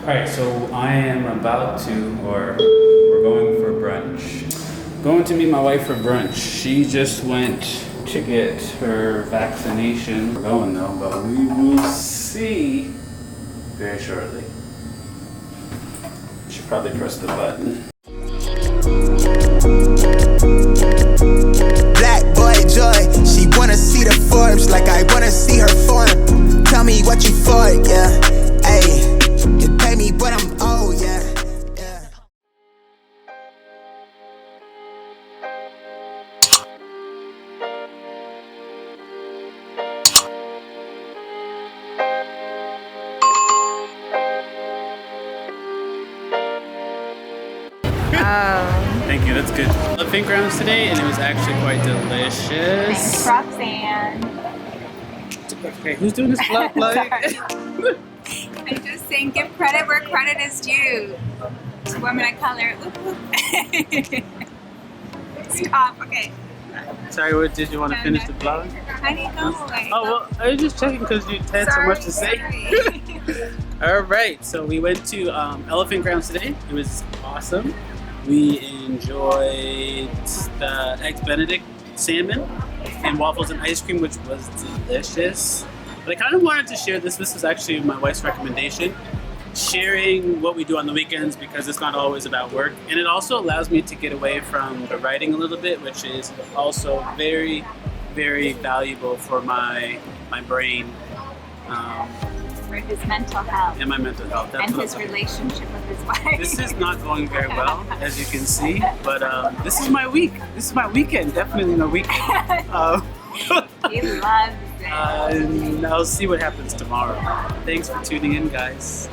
Alright, so I am about to, or we're going for brunch. Going to meet my wife for brunch. She just went to get her vaccination. We're going though, but we will see very shortly. Should probably press the button. Black boy joy, she wanna see the Forbes like I wanna see her form. Tell me what you for, yeah. Ayy, you pay me but I'm old, yeah. Thank you, that's good. Elephant grounds today, and it was actually quite delicious. Thanks, Roxanne. Okay, who's doing this vlog? I'm just saying, give credit where credit is due. To women of color. Stop. Okay. Sorry, what did you want to finish the vlog? How do you go? Oh well, I was just checking because you had so much to say. All right, so we went to Elephant Grounds today. It was awesome. We enjoyed the Eggs Benedict salmon and waffles and ice cream, which was delicious. But I kind of wanted to share this. This was actually my wife's recommendation. Sharing what we do on the weekends because it's not always about work. And it also allows me to get away from the writing a little bit, which is also very, very valuable for my brain. For his mental health. And my mental health. That's and his relationship with his wife. This is not going very well, as you can see, but this is my week. This is my weekend, definitely my weekend. He loves it. And I'll see what happens tomorrow. Thanks for tuning in, guys.